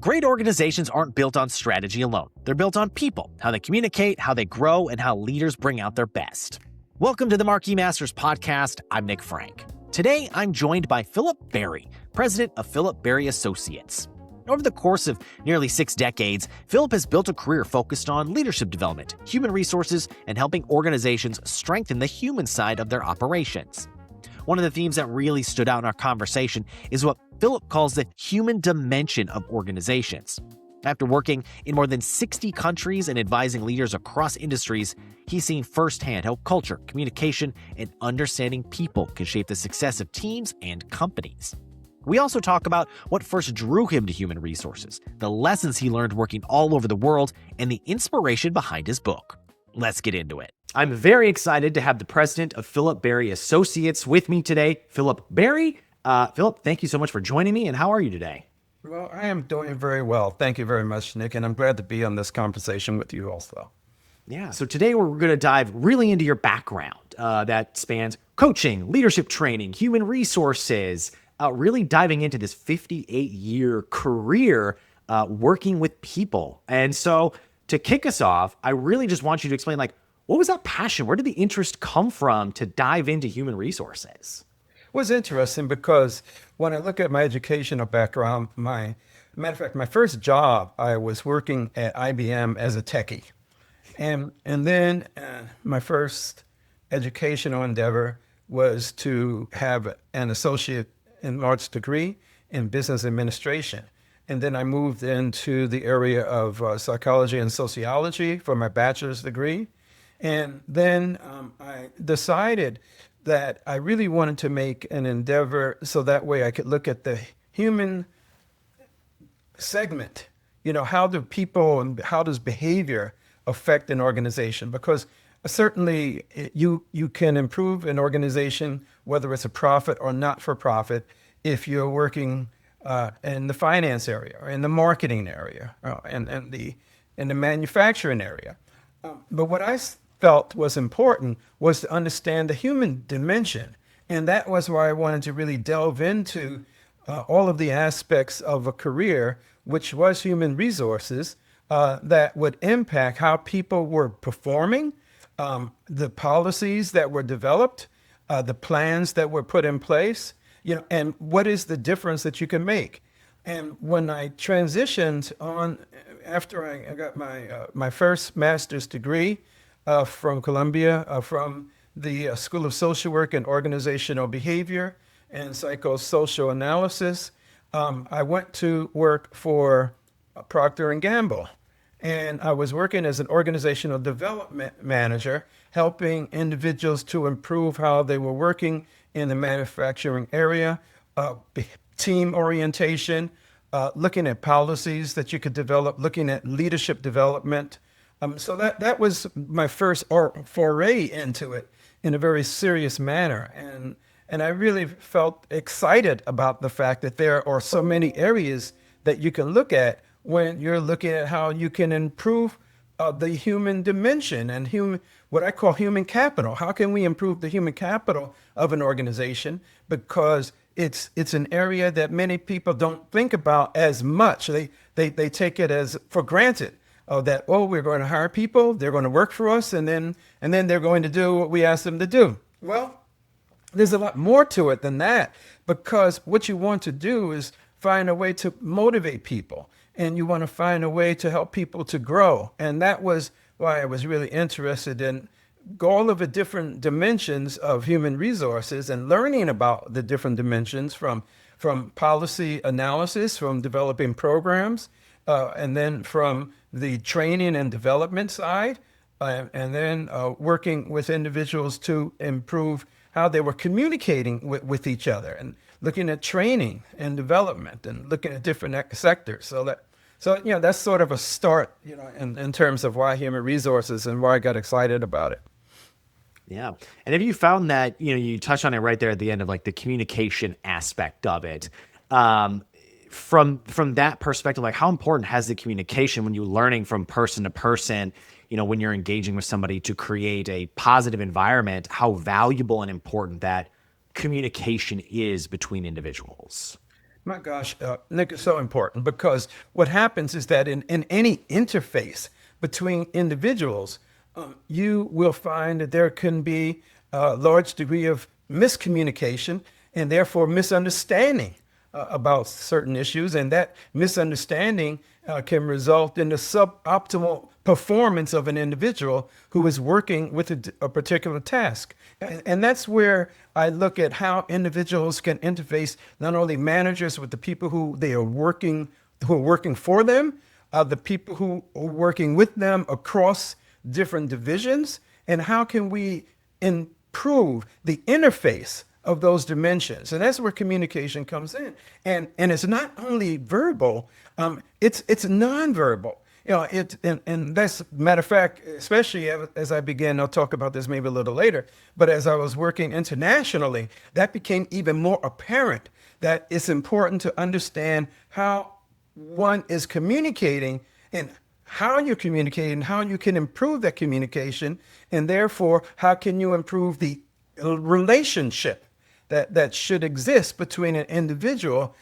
Great organizations aren't built on strategy alone. They're built on people, how they communicate, how they grow, and how leaders bring out their best. Welcome to the Marquis Masters podcast. I'm Nick Franck. Today, I'm joined by Philip Berry, president of Philip Berry Associates. Over the course of nearly 6 decades, Philip has built a career focused on leadership development, human resources, and helping organizations strengthen the human side of their operations. One of the themes that really stood out in our conversation is what Philip calls the human dimension of organizations. After working in more than 60 countries and advising leaders across industries, he's seen firsthand how culture, communication, and understanding people can shape the success of teams and companies. We also talk about what first drew him to human resources, the lessons he learned working all over the world, and the inspiration behind his book. Let's get into it. I'm very excited to have the president of Philip Berry Associates with me today, Philip Berry. Philip, thank you so much for joining me, and how are you today? Well, I am doing very well. Thank you very much, Nick, and I'm glad to be on this conversation with you also. Yeah, so today we're going to dive really into your background that spans coaching, leadership training, human resources, really diving into this 58-year career working with people. And so to kick us off, I really just want you to explain, what was that passion? Where did the interest come from to dive into human resources? It was interesting because when I look at my educational background, matter of fact, my first job, I was working at IBM as a techie. And then my first educational endeavor was to have an associate in arts degree in business administration. And then I moved into the area of psychology and sociology for my bachelor's degree. And then I decided that I really wanted to make an endeavor so that way I could look at the human segment. How do people and how does behavior affect an organization? Because certainly you can improve an organization, whether it's a profit or not for profit, if you're working in the finance area or in the marketing area and in the manufacturing area. But what I felt was important was to understand the human dimension. And that was why I wanted to really delve into all of the aspects of a career, which was human resources, that would impact how people were performing, the policies that were developed, the plans that were put in place, and what is the difference that you can make. And when I transitioned on, after I got my first master's degree from Columbia, from the School of Social Work and Organizational Behavior and Psychosocial Analysis, I went to work for Procter & Gamble. And I was working as an organizational development manager, helping individuals to improve how they were working in the manufacturing area, team orientation, looking at policies that you could develop, looking at leadership development. So that was my first foray into it in a very serious manner. And I really felt excited about the fact that there are so many areas that you can look at when you're looking at how you can improve the human dimension and what I call human capital. How can we improve the human capital of an organization? Because it's an area that many people don't think about as much. They take it as for granted that we're going to hire people, they're going to work for us, and then they're going to do what we ask them to do. Well, there's a lot more to it than that, because what you want to do is find a way to motivate people. And you want to find a way to help people to grow. And that was why I was really interested in all of the different dimensions of human resources and learning about the different dimensions from policy analysis, from developing programs, and then from the training and development side, and then working with individuals to improve how they were communicating with each other, and looking at training and development and looking at different sectors. So that's sort of a start, in terms of why human resources and why I got excited about it. Yeah. And have you found that, you touched on it right there at the end of the communication aspect of it, from that perspective, how important has the communication when you're learning from person to person, when you're engaging with somebody to create a positive environment, how valuable and important that communication is between individuals? My gosh, Nick, is so important because what happens is that in any interface between individuals, you will find that there can be a large degree of miscommunication and therefore misunderstanding about certain issues. And that misunderstanding can result in the suboptimal performance of an individual who is working with a particular task. And that's where I look at how individuals can interface not only managers with the people who are working for them, the people who are working with them across different divisions, and how can we improve the interface of those dimensions. And that's where communication comes in. And it's not only verbal, it's nonverbal. And that's matter of fact, especially as I begin, I'll talk about this maybe a little later, but as I was working internationally, that became even more apparent that it's important to understand how one is communicating and how you're communicating, how you can improve that communication, and therefore, how can you improve the relationship that should exist between an individual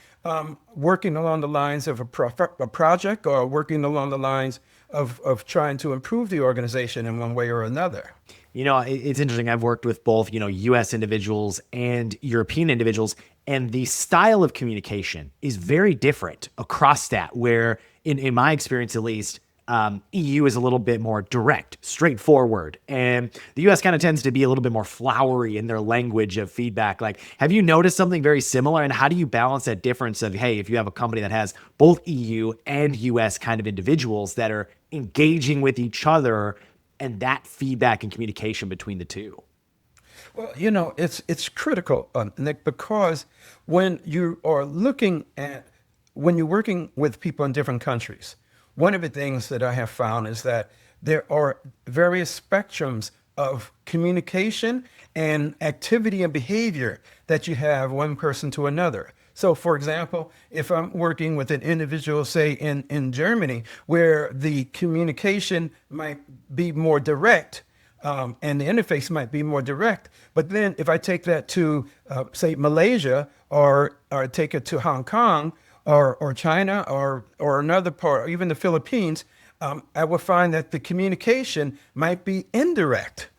working along the lines of a project or working along the lines of trying to improve the organization in one way or another. It's interesting. I've worked with both, US individuals and European individuals, and the style of communication is very different across that, where in my experience, at least, EU is a little bit more direct, straightforward, and the US kind of tends to be a little bit more flowery in their language of feedback. Like, have you noticed something very similar? And how do you balance that difference of, hey, if you have a company that has both EU and US kind of individuals that are engaging with each other, and that feedback and communication between the two? Well, it's critical, Nick, because when you're working with people in different countries, one of the things that I have found is that there are various spectrums of communication and activity and behavior that you have one person to another. So, for example, if I'm working with an individual, say in Germany, where the communication might be more direct, and the interface might be more direct, but then if I take that to, say, Malaysia, or take it to Hong Kong, or China, or another part, or even the Philippines, I will find that the communication might be indirect,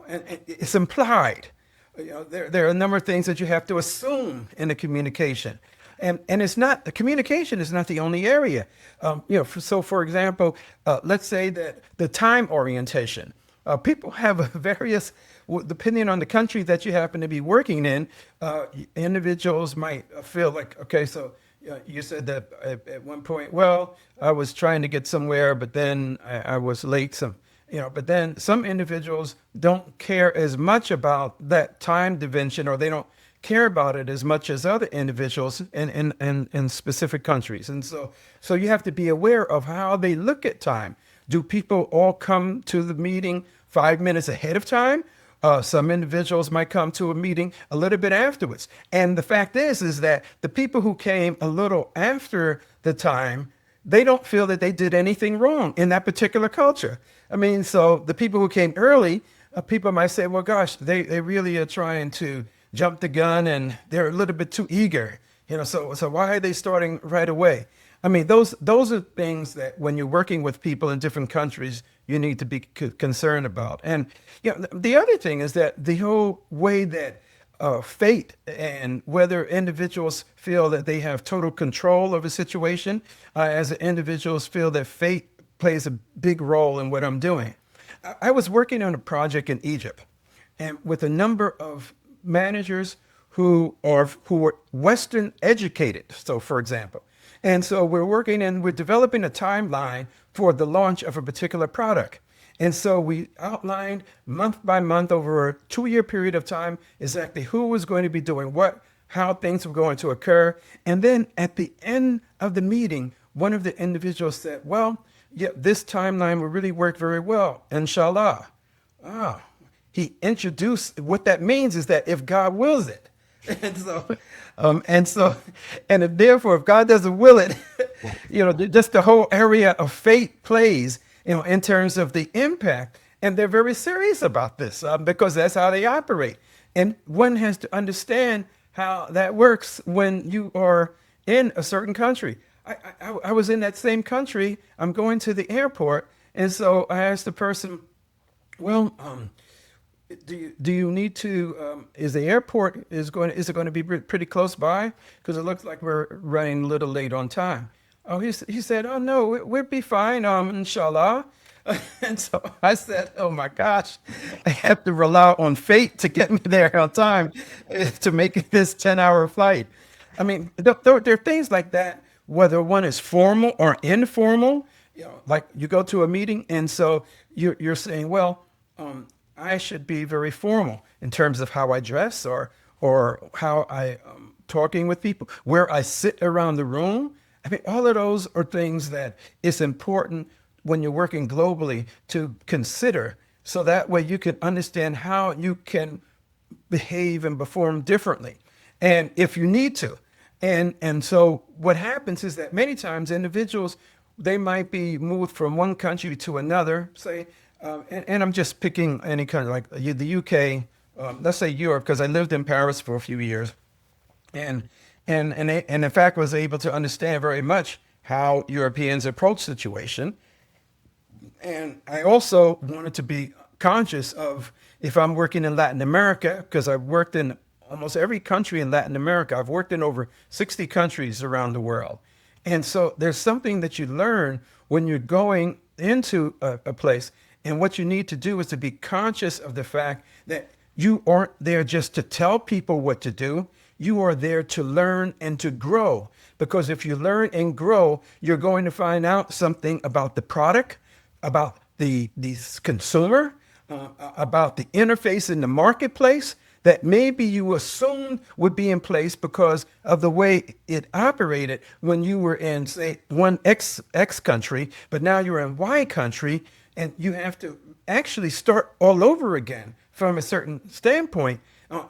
and it's implied. There are a number of things that you have to assume in the communication, and the communication is not the only area. So for example, let's say that the time orientation. People have various, depending on the country that you happen to be working in, individuals might feel like, okay, so you said that at one point, well, I was trying to get somewhere, but then I was late. But then some individuals don't care as much about that time dimension, or they don't care about it as much as other individuals in specific countries. And so you have to be aware of how they look at time. Do people all come to the meeting 5 minutes ahead of time? Some individuals might come to a meeting a little bit afterwards. And the fact is that the people who came a little after the time, they don't feel that they did anything wrong in that particular culture. I mean, so the people who came early, people might say, well, gosh, they really are trying to jump the gun and they're a little bit too eager. So why are they starting right away? I mean, those are things that when you're working with people in different countries, you need to be concerned about. And the other thing is that the whole way that fate, and whether individuals feel that they have total control of a situation, as individuals feel that fate plays a big role in what I'm doing. I was working on a project in Egypt, and with a number of managers who were Western educated. So, for example. And so we're developing a timeline for the launch of a particular product. And so we outlined month by month over a 2-year period of time exactly who was going to be doing what, how things were going to occur. And then at the end of the meeting, one of the individuals said, well, yeah, this timeline will really work very well, inshallah. He introduced, what that means is that if God wills it. And therefore, if God doesn't will it, just the whole area of fate plays, in terms of the impact. And they're very serious about this because that's how they operate. And one has to understand how that works when you are in a certain country. I was in that same country. I'm going to the airport. And so I asked the person, well, do you need to, is the airport, is it going to be pretty close by? Because it looks like we're running a little late on time. Oh, he said, oh, no, we'll be fine, inshallah. And so I said, oh my gosh, I have to rely on fate to get me there on time to make this 10-hour flight. I mean, there are things like that, whether one is formal or informal. Like you go to a meeting, and so you're saying, well, I should be very formal in terms of how I dress or how I talking with people, where I sit around the room. I mean, all of those are things that it's important when you're working globally to consider, so that way you can understand how you can behave and perform differently, and if you need to. And so what happens is that many times individuals, they might be moved from one country to another, say, and I'm just picking any country, like the UK, let's say Europe, because I lived in Paris for a few years, and in fact was able to understand very much how Europeans approach situation. And I also wanted to be conscious of, if I'm working in Latin America, because I've worked in almost every country in Latin America. I've worked in over 60 countries around the world. And so there's something that you learn when you're going into a place. And what you need to do is to be conscious of the fact that you aren't there just to tell people what to do. You are there to learn and to grow. Because if you learn and grow, you're going to find out something about the product, about the consumer, about the interface in the marketplace that maybe you assumed would be in place because of the way it operated when you were in, say, one X country, but now you're in Y country, and you have to actually start all over again from a certain standpoint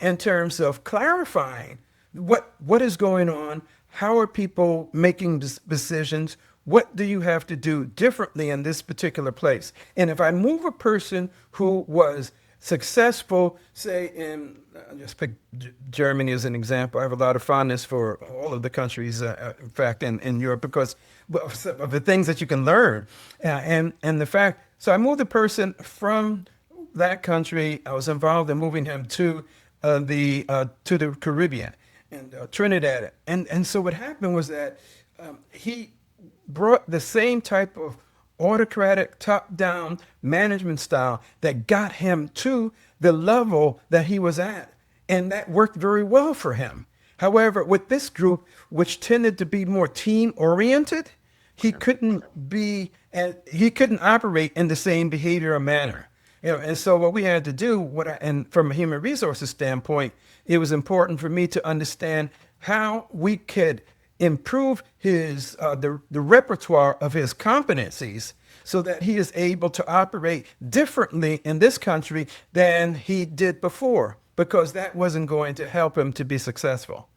in terms of clarifying what is going on, how are people making decisions, what do you have to do differently in this particular place? And if I move a person who was successful, say in, just pick Germany as an example. I have a lot of fondness for all of the countries, in fact, in Europe, because of the things that you can learn. And the fact, so I moved the person from that country. I was involved in moving him to the Caribbean and Trinidad. And so what happened was that he brought the same type of autocratic top-down management style that got him to the level that he was at. And that worked very well for him. However, with this group, which tended to be more team-oriented, he couldn't operate in the same behavioral manner. And so what we had to do, and from a human resources standpoint, it was important for me to understand how we could improve his the repertoire of his competencies so that he is able to operate differently in this country than he did before, because that wasn't going to help him to be successful.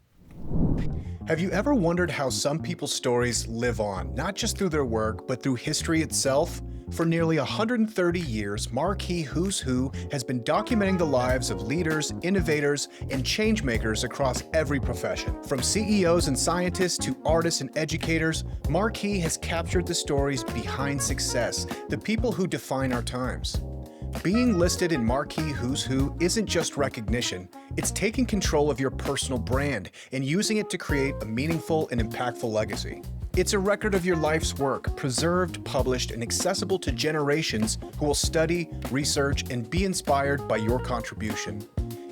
Have you ever wondered how some people's stories live on, not just through their work, but through history itself? For nearly 130 years, Marquis Who's Who has been documenting the lives of leaders, innovators, and changemakers across every profession. From CEOs and scientists to artists and educators, Marquis has captured the stories behind success, the people who define our times. Being listed in Marquis Who's Who isn't just recognition, it's taking control of your personal brand and using it to create a meaningful and impactful legacy. It's a record of your life's work, preserved, published, and accessible to generations who will study, research, and be inspired by your contribution.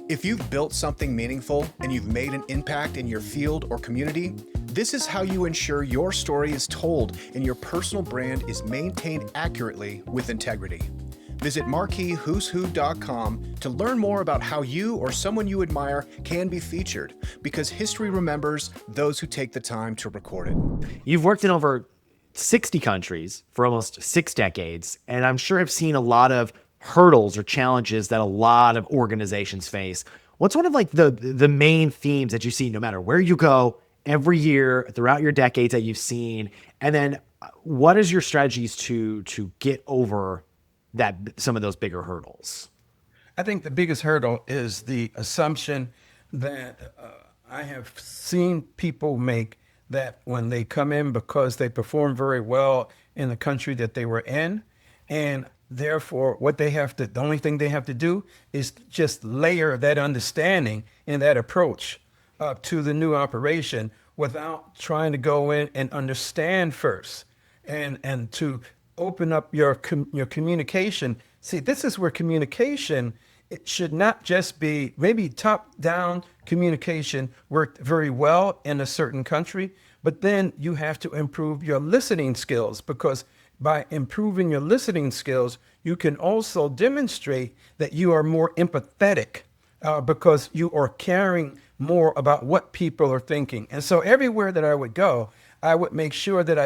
If you've built something meaningful and you've made an impact in your field or community, this is how you ensure your story is told and your personal brand is maintained accurately with integrity. Visit MarquisWho'sWho.com to learn more about how you or someone you admire can be featured, because history remembers those who take the time to record it. You've worked in over 60 countries for almost 6 decades, and I'm sure I've seen a lot of hurdles or challenges that a lot of organizations face. What's one of like the main themes that you see no matter where you go every year throughout your decades that you've seen? And then what is your strategies to get over some of those bigger hurdles? I think the biggest hurdle is the assumption that I have seen people make that when they come in because they perform very well in the country that they were in, and therefore the only thing they have to do is just layer that understanding and that approach to the new operation without trying to go in and understand first, and to open up your communication. See, this is where communication, it should not just be maybe top-down communication worked very well in a certain country, but then you have to improve your listening skills, because by improving your listening skills, you can also demonstrate that you are more empathetic because you are caring more about what people are thinking. And so everywhere that I would go, I would make sure that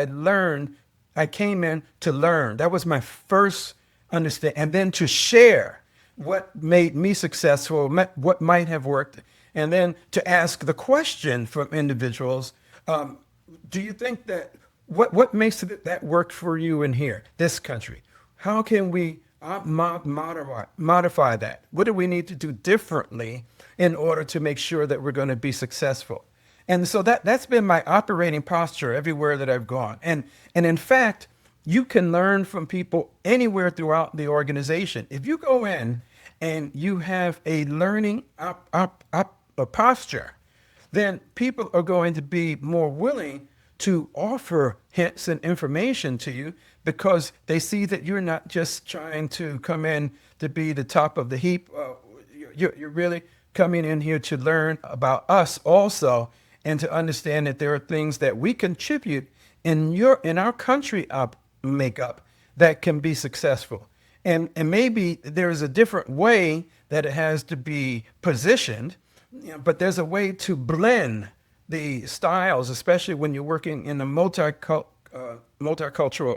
I came in to learn. That was my first understanding. And then to share what made me successful, what might have worked. And then to ask the question from individuals, do you think that, what makes that work for you in here, this country? How can we modify that? What do we need to do differently in order to make sure that we're going to be successful? And so that's been my operating posture everywhere that I've gone. And in fact, you can learn from people anywhere throughout the organization. If you go in and you have a learning posture, then people are going to be more willing to offer hints and information to you, because they see that you're not just trying to come in to be the top of the heap. You're really coming in here to learn about us also, and to understand that there are things that we contribute in our country makeup that can be successful. And maybe there's a different way that it has to be positioned, but there's a way to blend the styles, especially when you're working in a multicultural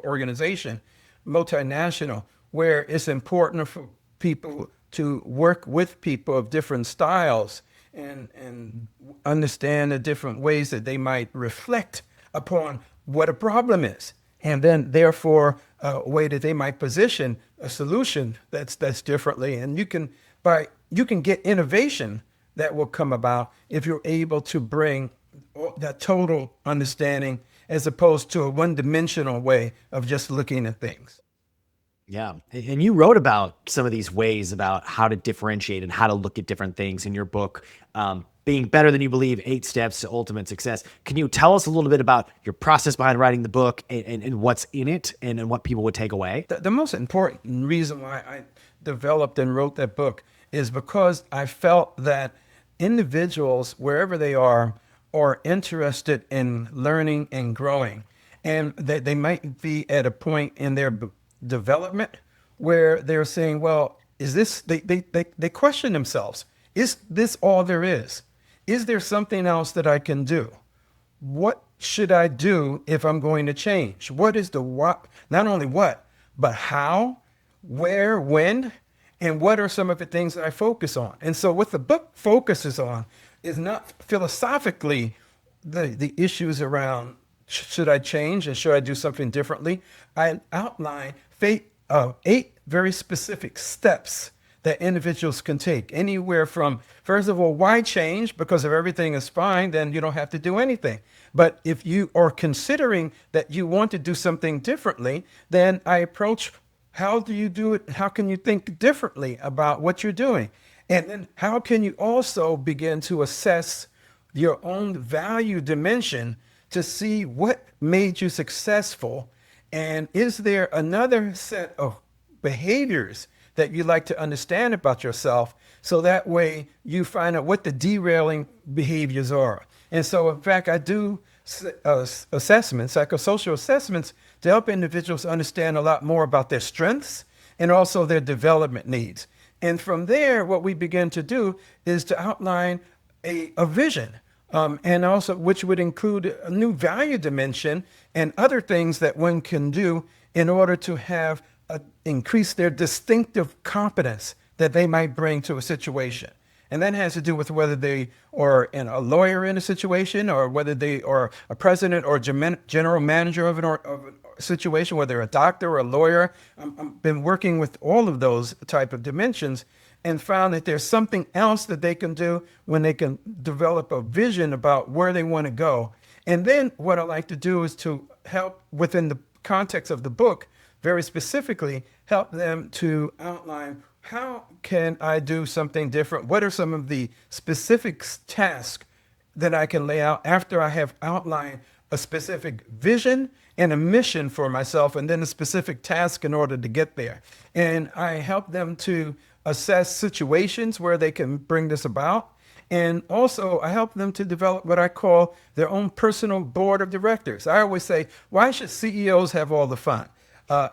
organization, multinational, where it's important for people to work with people of different styles and understand the different ways that they might reflect upon what a problem is. And then therefore a way that they might position a solution that's differently. And you can get innovation that will come about if you're able to bring that total understanding, as opposed to a one-dimensional way of just looking at things. Yeah. And you wrote about some of these ways about how to differentiate and how to look at different things in your book, Being Better Than You Believe, 8 Steps to Ultimate Success. Can you tell us a little bit about your process behind writing the book and what's in it and what people would take away? The most important reason why I developed and wrote that book is because I felt that individuals, wherever they are interested in learning and growing, and that they might be at a point in their development where they're saying, well, is this, they question themselves, is this all there is? Is there something else that I can do? What should I do if I'm going to change? What is the what? Not only what, but how, where, when, and what are some of the things that I focus on? And so what the book focuses on is not philosophically the issues around should I change and should I do something differently. I outline 8 very specific steps that individuals can take, anywhere from, first of all, why change? Because if everything is fine, then you don't have to do anything. But if you are considering that you want to do something differently, then I approach, how do you do it? How can you think differently about what you're doing? And then how can you also begin to assess your own value dimension to see what made you successful? And is there another set of behaviors that you like to understand about yourself, so that way you find out what the derailing behaviors are? And so, in fact, I do assessments, psychosocial assessments, to help individuals understand a lot more about their strengths and also their development needs. And from there, what we begin to do is to outline a vision, and also which would include a new value dimension and other things that one can do in order to have increase their distinctive competence that they might bring to a situation. And that has to do with whether they are a lawyer in a situation, or whether they are a president or general manager of a situation, whether they're a doctor or a lawyer. I've been working with all of those type of dimensions and found that there's something else that they can do when they can develop a vision about where they want to go. And then what I like to do is to help within the context of the book, very specifically, help them to outline how can I do something different? What are some of the specific tasks that I can lay out after I have outlined a specific vision and a mission for myself, and then a specific task in order to get there. And I help them to assess situations where they can bring this about. And also, I help them to develop what I call their own personal board of directors. I always say, why should CEOs have all the fun?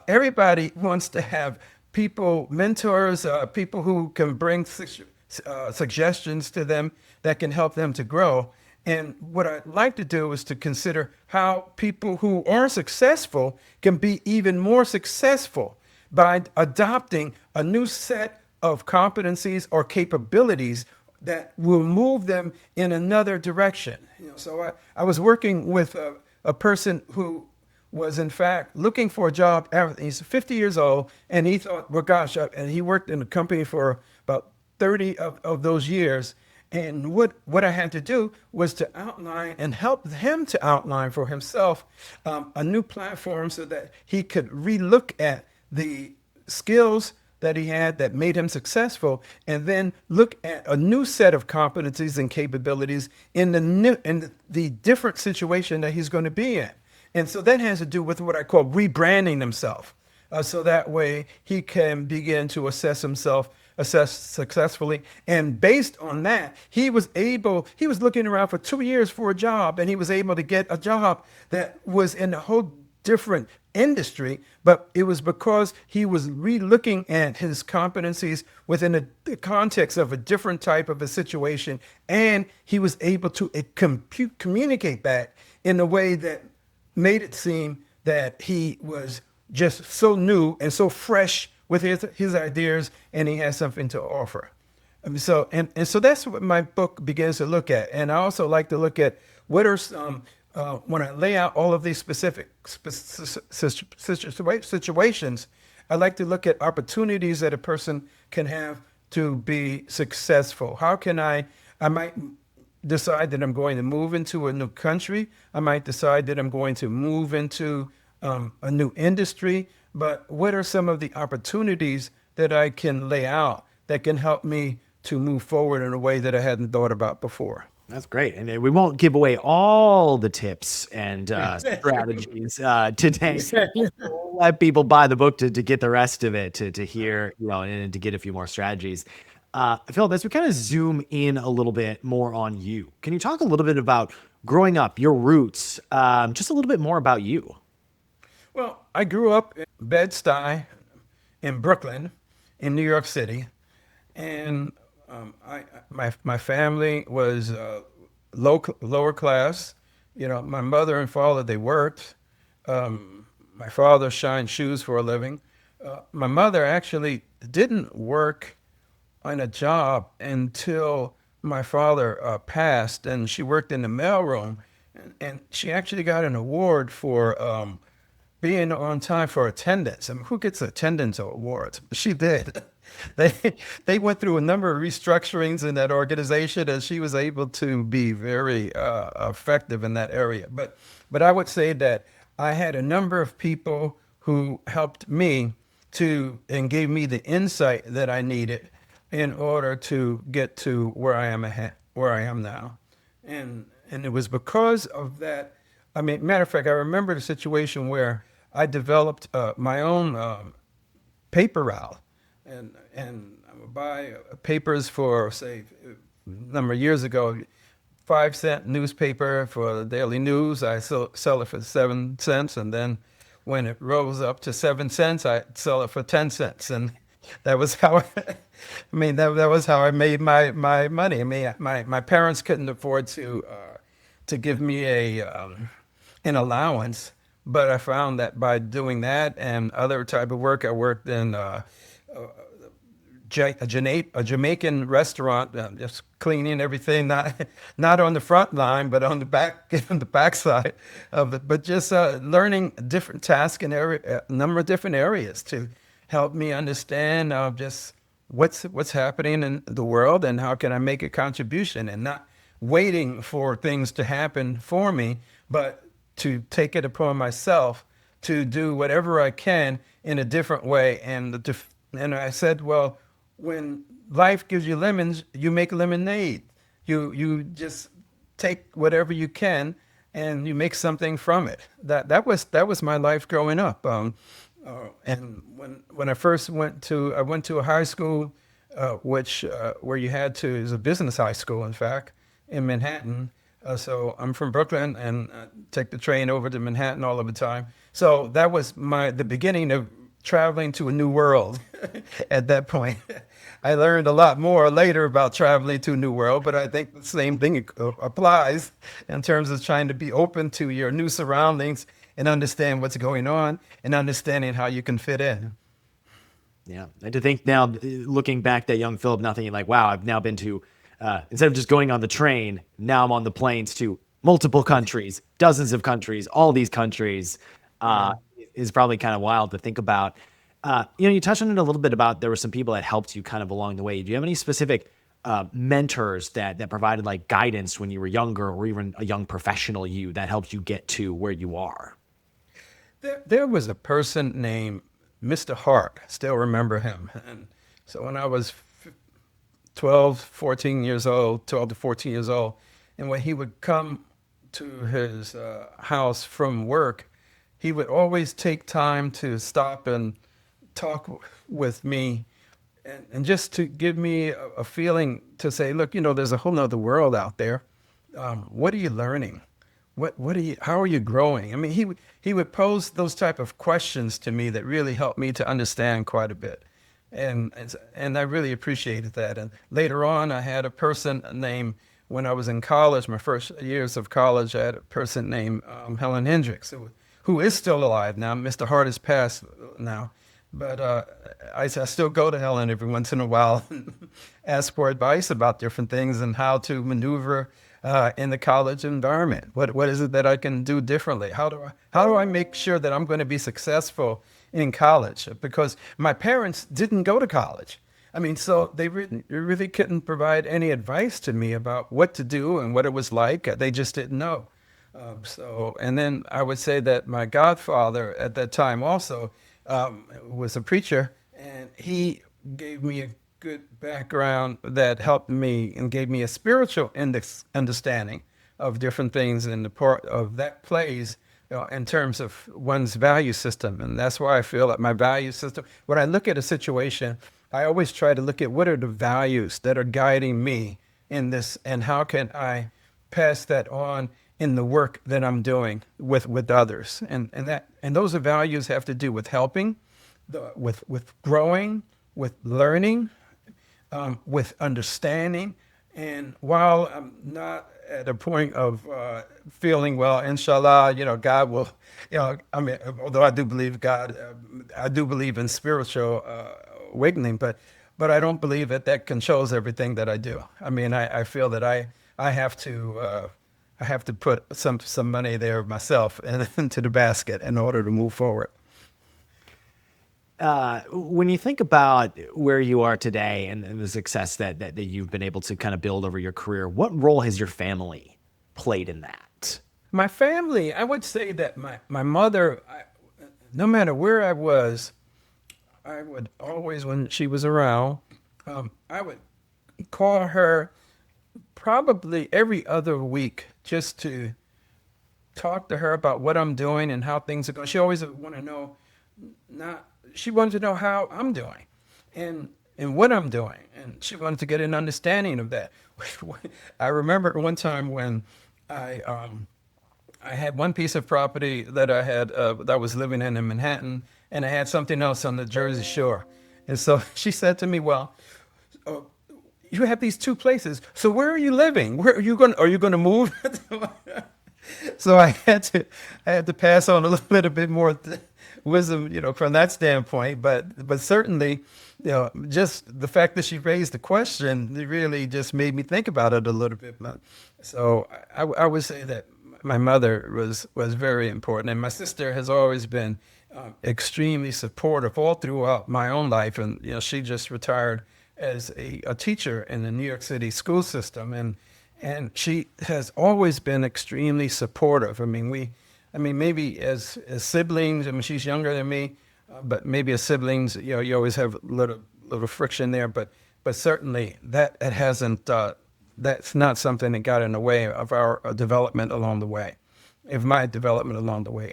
Everybody wants to have people, mentors, people who can bring suggestions to them that can help them to grow. And what I'd like to do is to consider how people who are successful can be even more successful by adopting a new set of competencies or capabilities that will move them in another direction. So I was working with a person who was in fact looking for a job. He's 50 years old, and he thought, well, gosh, and he worked in a company for about 30 of those years. And what I had to do was to outline and help him to outline for himself a new platform so that he could relook at the skills that he had that made him successful, and then look at a new set of competencies and capabilities in the different situation that he's going to be in. And so that has to do with what I call rebranding himself. So that way he can begin to assess successfully. And based on that, he was looking around for 2 years for a job, and he was able to get a job that was in a whole different industry, but it was because he was re-looking at his competencies within the context of a different type of a situation, and he was able to communicate that in a way that made it seem that he was just so new and so fresh with his ideas, and he has something to offer. So that's what my book begins to look at. And I also like to look at what are some, when I lay out all of these specific situations, I like to look at opportunities that a person can have to be successful. How can I might decide that I'm going to move into a new country. I might decide that I'm going to move into a new industry. But what are some of the opportunities that I can lay out that can help me to move forward in a way that I hadn't thought about before? That's great. And we won't give away all the tips and strategies today. We'll let people buy the book to get the rest of it, to hear, and to get a few more strategies. Phil, as we kind of zoom in a little bit more on you, can you talk a little bit about growing up, your roots, just a little bit more about you? Well, I grew up in Bed-Stuy in Brooklyn, in New York City, and my family was lower class. My mother and father, they worked. My father shined shoes for a living. My mother actually didn't work on a job until my father passed, and she worked in the mailroom, and she actually got an award for being on time for attendance. I mean, who gets attendance awards? She did. They went through a number of restructurings in that organization, and she was able to be very effective in that area. But I would say that I had a number of people who helped me and gave me the insight that I needed in order to get to where I am now. And it was because of that. I mean, matter of fact, I remember the situation where I developed my own paper route, and I would buy papers for, say, a number of years ago, 5-cent newspaper for the Daily News. I sell it for 7 cents, and then when it rose up to 7 cents, I sell it for 10 cents, and that was how that was how I made my money. I mean, my parents couldn't afford to give me an allowance. But I found that by doing that and other type of work, I worked in a Jamaican restaurant, just cleaning everything, not on the front line, but on the back side of it. But just learning different tasks in a number of different areas to help me understand just what's happening in the world and how can I make a contribution, and not waiting for things to happen for me, but to take it upon myself to do whatever I can in a different way. And I said, well, when life gives you lemons, you make lemonade. You just take whatever you can and you make something from it. That was my life growing up. And when I first went to a high school, which where you had to, is a business high school, in fact, in Manhattan. So I'm from Brooklyn and take the train over to Manhattan all of the time. So that was the beginning of traveling to a new world at that point. I learned a lot more later about traveling to a new world, but I think the same thing applies in terms of trying to be open to your new surroundings and understand what's going on and understanding how you can fit in. Yeah. And to think now, looking back, that young Philip, now thinking like, wow, I've now been to, instead of just going on the train, now I'm on the planes to multiple countries, dozens of countries, all these countries, is probably kind of wild to think about. You touched on it a little bit about there were some people that helped you kind of along the way. Do you have any specific mentors that provided like guidance when you were younger, or even a young professional you, that helped you get to where you are? There was a person named Mr. Hart. I still remember him. And so when I was 12 to 14 years old, and when he would come to his house from work, he would always take time to stop and talk with me, and just to give me a feeling to say, look, there's a whole nother world out there. What are you learning? How are you growing? I mean, he would pose those type of questions to me that really helped me to understand quite a bit. And I really appreciated that. And later on, I had a person named, when I was in college, my first years of college, I had a person named Helen Hendricks, who is still alive now. Mr. Hart has passed now. But I still go to Helen every once in a while and ask for advice about different things and how to maneuver in the college environment. What is it that I can do differently? How do I make sure that I'm going to be successful in college? Because my parents didn't go to college. I mean, so they really couldn't provide any advice to me about what to do and what it was like. They just didn't know. And then I would say that my godfather at that time also was a preacher, and he gave me a good background that helped me and gave me a spiritual understanding of different things in the part of that plays in terms of one's value system. And that's why I feel that my value system, when I look at a situation, I always try to look at what are the values that are guiding me in this, and how can I pass that on in the work that I'm doing with others. And those values have to do with helping, with growing, with learning, with understanding. And while I'm not at a point of feeling, well, inshallah, God will, although I do believe God, I do believe in spiritual awakening, but I don't believe that controls everything that I do. I mean, I feel that I have to put some money there myself into the basket in order to move forward. When you think about where you are today and the success that you've been able to kind of build over your career, what role has your family played in that? My family, I would say that my mother, no matter where I was, I would always, when she was around, I would call her probably every other week just to talk to her about what I'm doing and how things are going. She always wanted to know, she wanted to know how I'm doing and what I'm doing. And she wanted to get an understanding of that. I remember one time when I had one piece of property that I had, that I was living in Manhattan, and I had something else on the Jersey Shore. And so she said to me, well, you have these two places. So where are you living? Where are you going to move? So I had to pass on a little bit more wisdom, from that standpoint. But certainly, just the fact that she raised the question, it really just made me think about it a little bit. So I would say that my mother was very important, and my sister has always been extremely supportive all throughout my own life. And she just retired as a teacher in the New York City school system, and she has always been extremely supportive. Maybe as siblings, I mean, she's younger than me, but maybe as siblings, you always have a little friction there. But certainly that it hasn't. That's not something that got in the way of our development along the way, of my development along the way.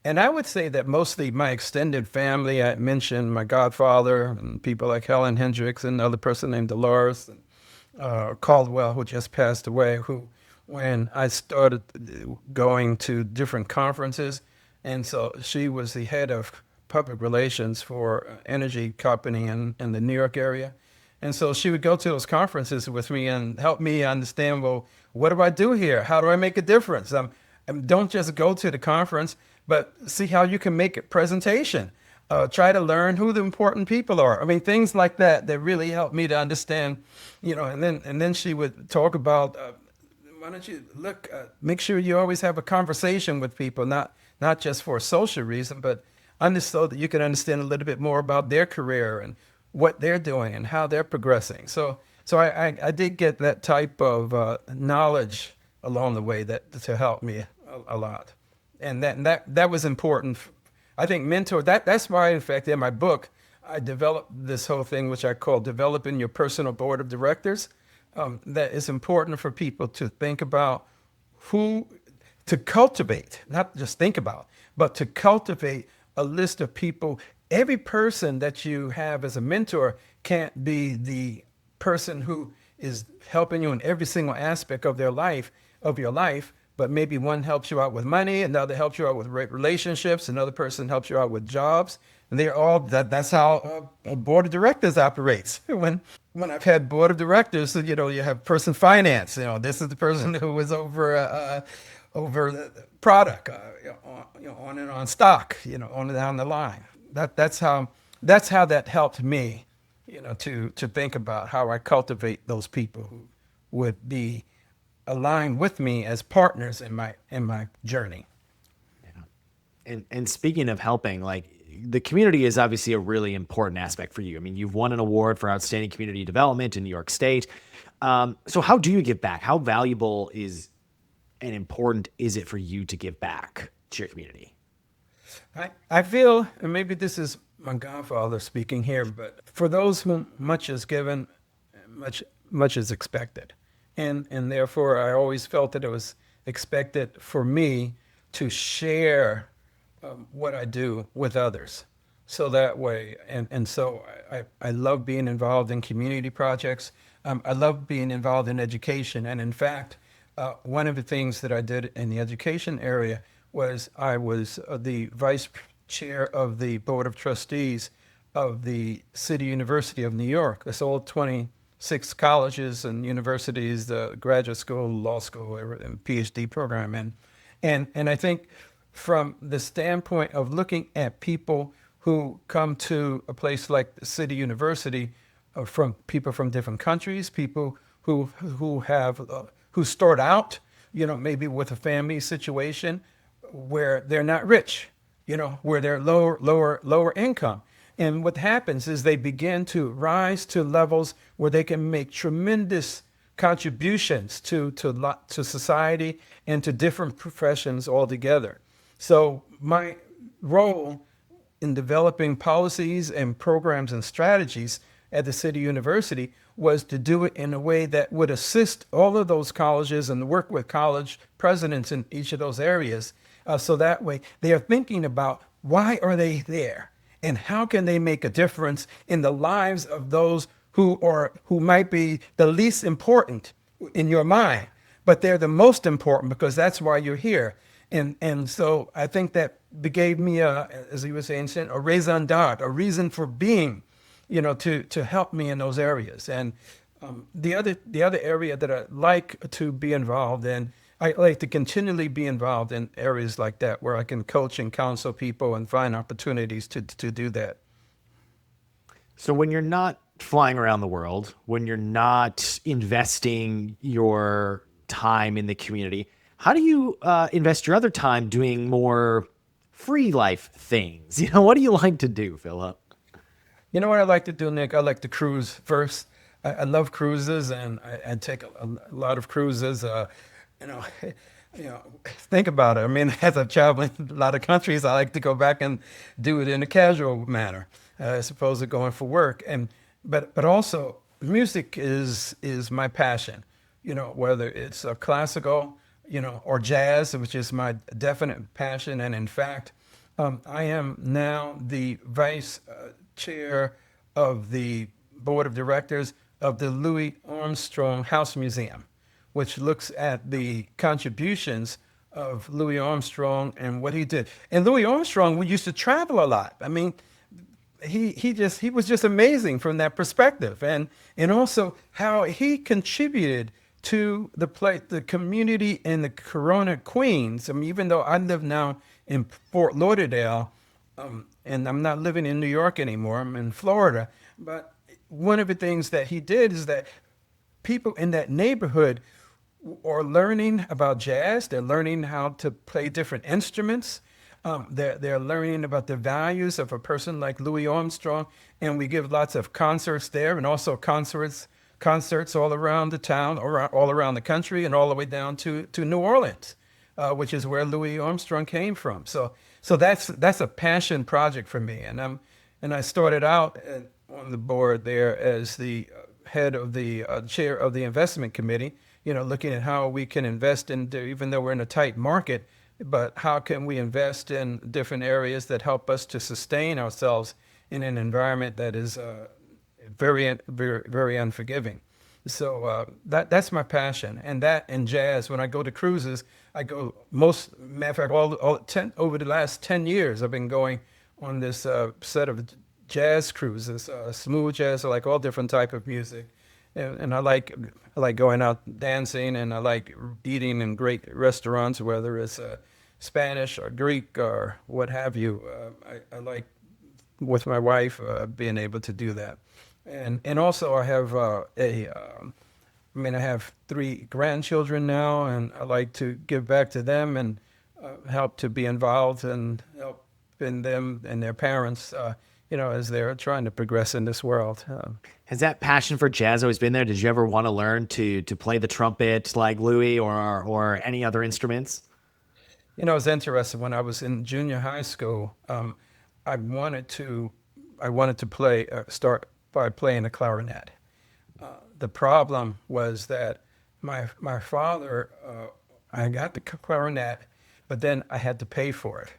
And I would say that mostly my extended family. I mentioned my godfather and people like Helen Hendricks and another person named Dolores Caldwell, who just passed away, who, when I started going to different conferences, and so she was the head of public relations for an energy company in the New York area. And so she would go to those conferences with me and help me understand, well, what do I do here? How do I make a difference? Don't just go to the conference, but see how you can make a presentation. Try to learn who the important people are. I mean, things like that really helped me to understand, and then she would talk about, why don't you make sure you always have a conversation with people, not just for a social reason, but so that you can understand a little bit more about their career and what they're doing and how they're progressing. So I did get that type of knowledge along the way to help me a lot. And that was important. I think that's why, in fact, in my book, I developed this whole thing, which I call developing your personal board of directors. That is important for people to think about to cultivate, not just think about, but to cultivate a list of people. Every person that you have as a mentor can't be the person who is helping you in every single aspect of your life, but maybe one helps you out with money, another helps you out with relationships, another person helps you out with jobs. And that's how a board of directors operates. When I've had board of directors, you have person finance, this is the person who was over the product, on and on stock, on and down the line. That's how that helped me, to think about how I cultivate those people who would be aligned with me as partners in my journey. Yeah. And speaking of helping, like, the community is obviously a really important aspect for you. I mean, you've won an award for outstanding community development in New York State. So how do you give back? How valuable and important is it for you to give back to your community? I feel, and maybe this is my godfather speaking here, but for those whom much is given, much is expected. And therefore, I always felt that it was expected for me to share what I do with others. So that way, and so I love being involved in community projects. I love being involved in education. And in fact, one of the things that I did in the education area was I was the vice chair of the board of trustees of the City University of New York. It's all 26 colleges and universities, the graduate school, law school, and PhD program. And I think from the standpoint of looking at people who come to a place like the City University, from people from different countries, people who start out, maybe with a family situation where they're not rich, where they're lower income. And what happens is they begin to rise to levels where they can make tremendous contributions to society and to different professions altogether. So my role in developing policies and programs and strategies at the City University was to do it in a way that would assist all of those colleges and work with college presidents in each of those areas. So that way they are thinking about why are they there and how can they make a difference in the lives of those who might be the least important in your mind, but they're the most important because that's why you're here. And so I think that gave me, as you were saying, a raison d'être, a reason for being, to help me in those areas. And the other area that I like to be involved in, I like to continually be involved in areas like that where I can coach and counsel people and find opportunities to do that. So when you're not flying around the world, when you're not investing your time in the community, how do you invest your other time doing more free life things? What do you like to do, Philip? You know what I like to do, Nick? I like to cruise first. I love cruises, and I take a lot of cruises. You know, think about it. I mean, as I've traveled in a lot of countries, I like to go back and do it in a casual manner, as opposed to going for work. And but also music is my passion. Whether it's classical, or jazz, which is my definite passion. And in fact, I am now the vice chair of the board of directors of the Louis Armstrong House Museum, which looks at the contributions of Louis Armstrong and what he did. And Louis Armstrong, we used to travel a lot. I mean, he was just amazing from that perspective, and also how he contributed to the community in the Corona, Queens. I mean, even though I live now in Fort Lauderdale, and I'm not living in New York anymore, I'm in Florida. But one of the things that he did is that people in that neighborhood are learning about jazz. They're learning how to play different instruments. They're learning about the values of a person like Louis Armstrong, and we give lots of concerts there, and also concerts all around the town, all around the country, and all the way down to New Orleans, which is where Louis Armstrong came from. So that's a passion project for me, and I started out on the board there as the head of the chair of the investment committee. Looking at how we can invest even though we're in a tight market, but how can we invest in different areas that help us to sustain ourselves in an environment that is very, very, very unforgiving. So that's my passion, and jazz. When I go to cruises, I go matter of fact, over the last 10 years, I've been going on this set of jazz cruises, smooth jazz. I like all different type of music, and I like going out dancing, and I like eating in great restaurants, whether it's Spanish or Greek or what have you. I like, with my wife, being able to do that. And also I have I have 3 grandchildren now, and I like to give back to them and help to be involved and help in them and their parents, as they're trying to progress in this world. Has that passion for jazz always been there? Did you ever want to learn to play the trumpet like Louis or any other instruments? It's interesting. When I was in junior high school, I wanted to start by playing the clarinet. The problem was that my father, I got the clarinet, but then I had to pay for it,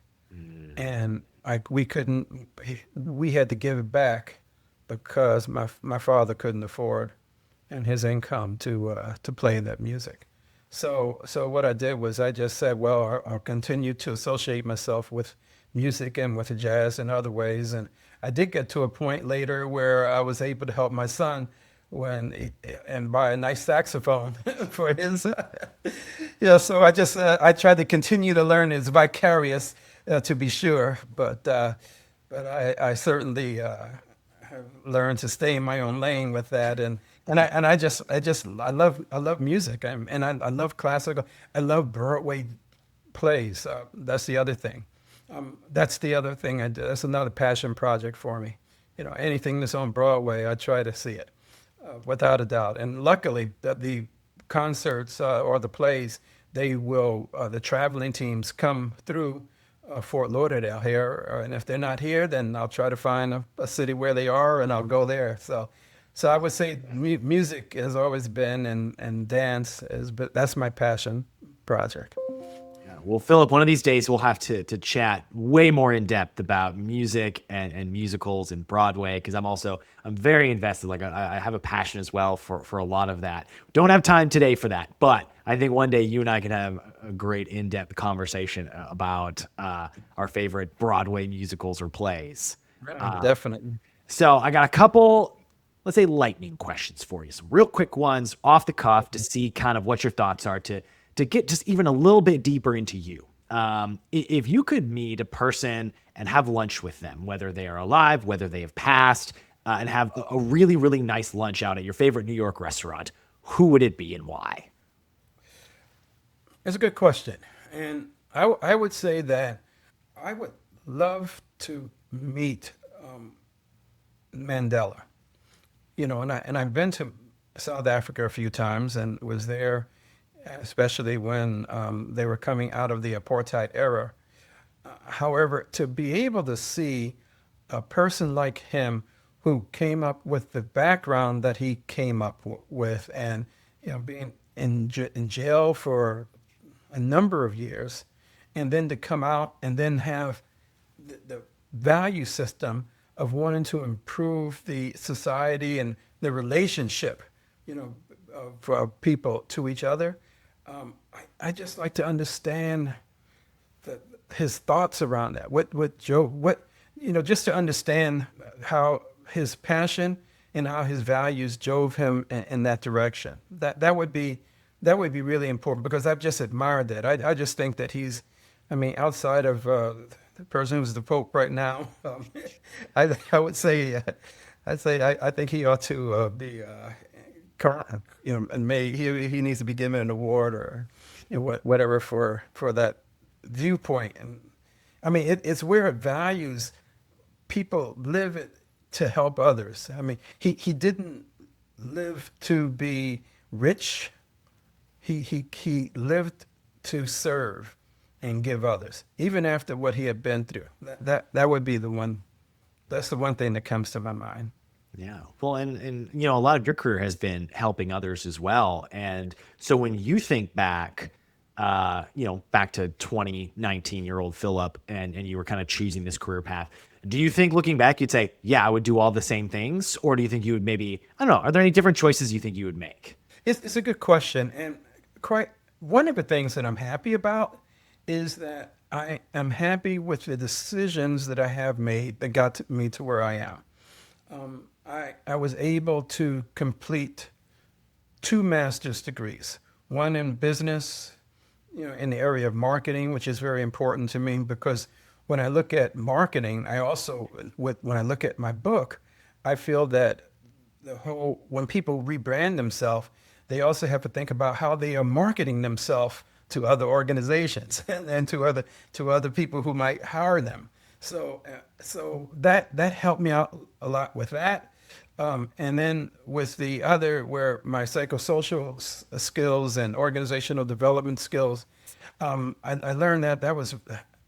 and we had to give it back because my father couldn't afford and his income to play that music. So what I did was I just said, well, I'll continue to associate myself with music and with jazz in other ways. And I did get to a point later where I was able to help my son and buy a nice saxophone for his. So I tried to continue to learn. It's vicarious, to be sure, but I certainly have learned to stay in my own lane with that. I love music, I love classical. I love Broadway plays. That's the other thing. That's the other thing I do. That's another passion project for me. Anything that's on Broadway, I try to see it, without a doubt. And luckily, the concerts or the plays, the traveling teams come through Fort Lauderdale here, and if they're not here, then I'll try to find a city where they are, and I'll go there. So I would say music has always been, and dance but that's my passion project. Yeah. Well, Philip, one of these days we'll have to chat way more in depth about music and musicals and Broadway, because I'm very invested. Like I have a passion as well for a lot of that. Don't have time today for that, but I think one day you and I can have a great in-depth conversation about our favorite Broadway musicals or plays. Definitely. So I got a couple, let's say, lightning questions for you. Some real quick ones off the cuff to see kind of what your thoughts are, to get just even a little bit deeper into you. If you could meet a person and have lunch with them, whether they are alive, whether they have passed, and have a really, really nice lunch out at your favorite New York restaurant, who would it be and why? It's a good question. And I would say that I would love to meet Mandela. and I've been to South Africa a few times and was there, especially when they were coming out of the apartheid era. However, to be able to see a person like him who came up with the background that he came up with, and being in jail for a number of years, and then to come out and then have the value system of wanting to improve the society and the relationship, for people to each other. I just like to understand his thoughts around that. What Joe, just to understand how his passion and how his values drove him in that direction. That would be really important, because I've just admired that. I just think that outside of the person who's the Pope right now, I would say, I think he ought to be, and he needs to be given an award or whatever for that viewpoint. And it's where it values people live it to help others. He didn't live to be rich. He lived to serve and give others, even after what he had been through. That would be the one. That's the one thing that comes to my mind. Yeah. Well, and a lot of your career has been helping others as well. And so when you think back, back to 2019-year-old Philip, and you were kind of choosing this career path, do you think looking back, you'd say, yeah, I would do all the same things? Or do you think you would maybe, I don't know, are there any different choices you think you would make? It's a good question. And quite one of the things that I'm happy about is that I am happy with the decisions that I have made that got me to where I am. I was able to complete 2 master's degrees, one in business, in the area of marketing, which is very important to me, because when I look at marketing, when I look at my book, I feel that when people rebrand themselves, they also have to think about how they are marketing themselves to other organizations and to other people who might hire them. So that helped me out a lot with that. And then with the other, where my psychosocial skills and organizational development skills, I learned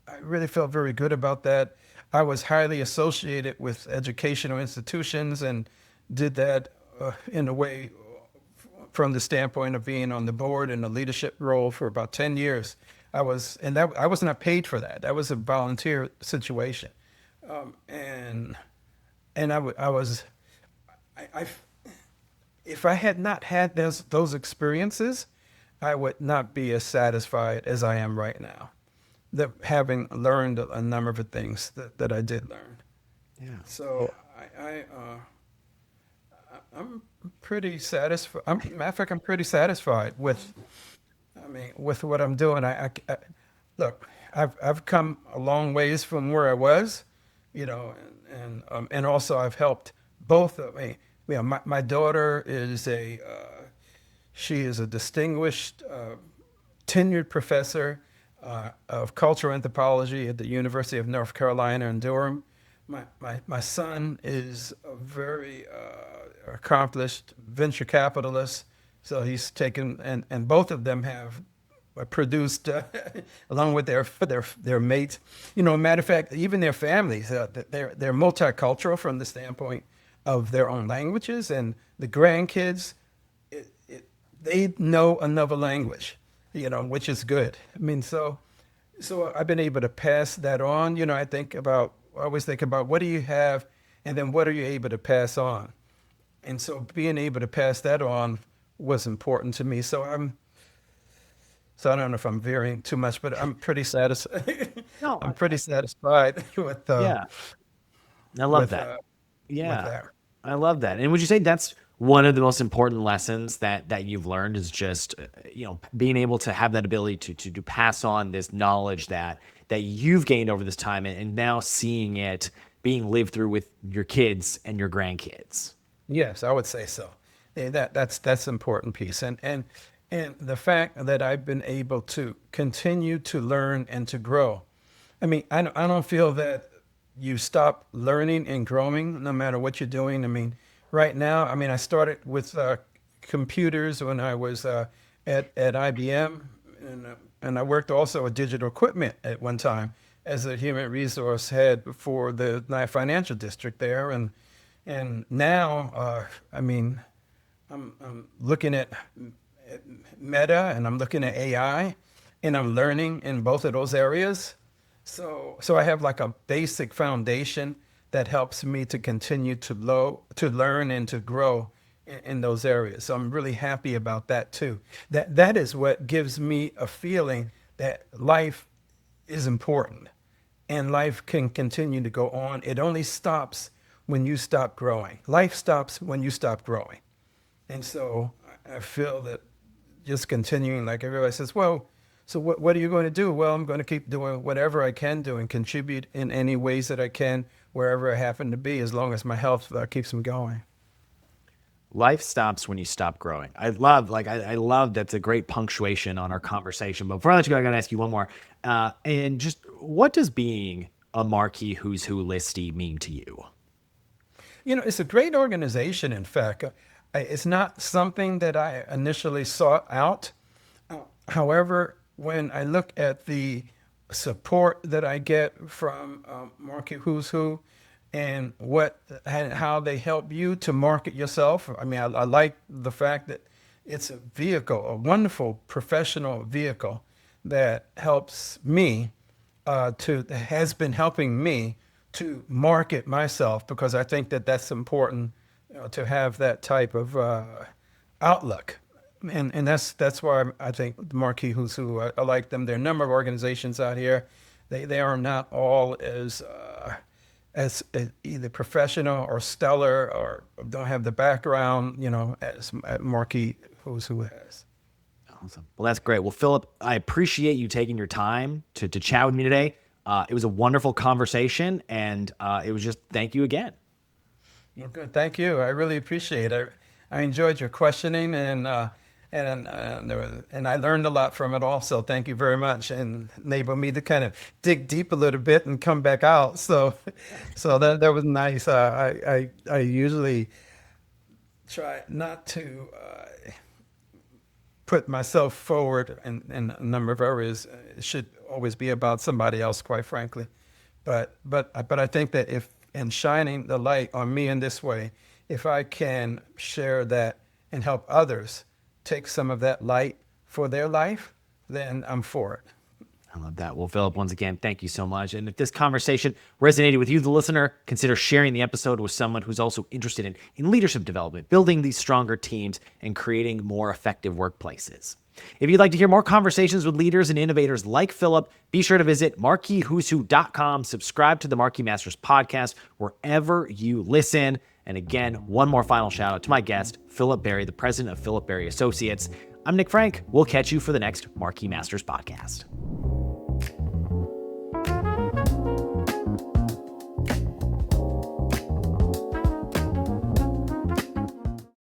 I really felt very good about that. I was highly associated with educational institutions and did that in a way from the standpoint of being on the board in a leadership role for about 10 years. I was not paid for that. That was a volunteer situation. If I had not had those experiences, I would not be as satisfied as I am right now, having learned a number of the things that I did learn. Yeah. So I'm pretty satisfied. Matter of fact, I'm pretty satisfied with what I'm doing. Look, I've come a long ways from where I was, and also I've helped both of me. My daughter is she is a distinguished tenured professor of cultural anthropology at the University of North Carolina in Durham. My son is a very accomplished venture capitalist, so he's taken, and both of them have produced, along with their mates. Matter of fact, even their families, they're multicultural from the standpoint of their own languages, and the grandkids, they know another language, which is good. So I've been able to pass that on. I always think about what do you have, and then what are you able to pass on? And so being able to pass that on was important to me. So I don't know if I'm varying too much, but I'm pretty satisfied. No, I'm pretty satisfied with. Yeah, I love with, that. Yeah, with that. I love that. And would you say that's one of the most important lessons that you've learned, is just being able to have that ability to pass on this knowledge that you've gained over this time, and now seeing it being lived through with your kids and your grandkids? Yes, I would say so. That's an important piece, and the fact that I've been able to continue to learn and to grow. I don't feel that you stop learning and growing no matter what you're doing. right now, I mean, I started with computers when I was at IBM, and I worked also with digital equipment at one time as a human resource head for the financial district there, and now, I mean, I'm looking at Meta and I'm looking at AI, and I'm learning in both of those areas. So I have like a basic foundation that helps me to continue to learn and to grow in those areas. So I'm really happy about that too. That is what gives me a feeling that life is important and life can continue to go on. It only stops when you stop growing. Life stops when you stop growing. And so I feel that just continuing, like everybody says, well, so what are you going to do? Well, I'm going to keep doing whatever I can do and contribute in any ways that I can, wherever I happen to be, as long as my health keeps me going. Life stops when you stop growing. I love that's a great punctuation on our conversation. But before I let you go, I got to ask you one more. And just what does being a Marquis Who's Who listee mean to you? You know, it's a great organization, in fact. It's not something that I initially sought out. However, when I look at the support that I get from Marquis Who's Who and how they help you to market yourself, I mean, I like the fact that it's a vehicle, a wonderful professional vehicle that helps me has been helping me to market myself, because I think that that's important, to have that type of outlook. And that's why I think the Marquis Who's Who, I like them. There are a number of organizations out here. They are not all as either professional or stellar or don't have the background, as Marquis Who's Who has. Awesome. Well, that's great. Well, Philip, I appreciate you taking your time to chat with me today. It was a wonderful conversation, and it was just thank you again. Well, good. Thank you. I really appreciate it. I enjoyed your questioning, and I learned a lot from it also. Thank you very much, and enabled me to kind of dig deep a little bit and come back out. So that was nice. I usually try not to put myself forward in a number of areas. It should always be about somebody else, quite frankly. But I think that if in shining the light on me in this way, if I can share that and help others take some of that light for their life, then I'm for it. I love that. Well, Philip, once again, thank you so much. And if this conversation resonated with you, the listener, consider sharing the episode with someone who's also interested in leadership development, building these stronger teams, and creating more effective workplaces. If you'd like to hear more conversations with leaders and innovators like Philip, be sure to visit marquiswhoswho.com, subscribe to the Marquis Masters podcast wherever you listen. And again, one more final shout out to my guest, Philip Berry, the president of Philip Berry Associates. I'm Nick Franck. We'll catch you for the next Marquis Masters podcast.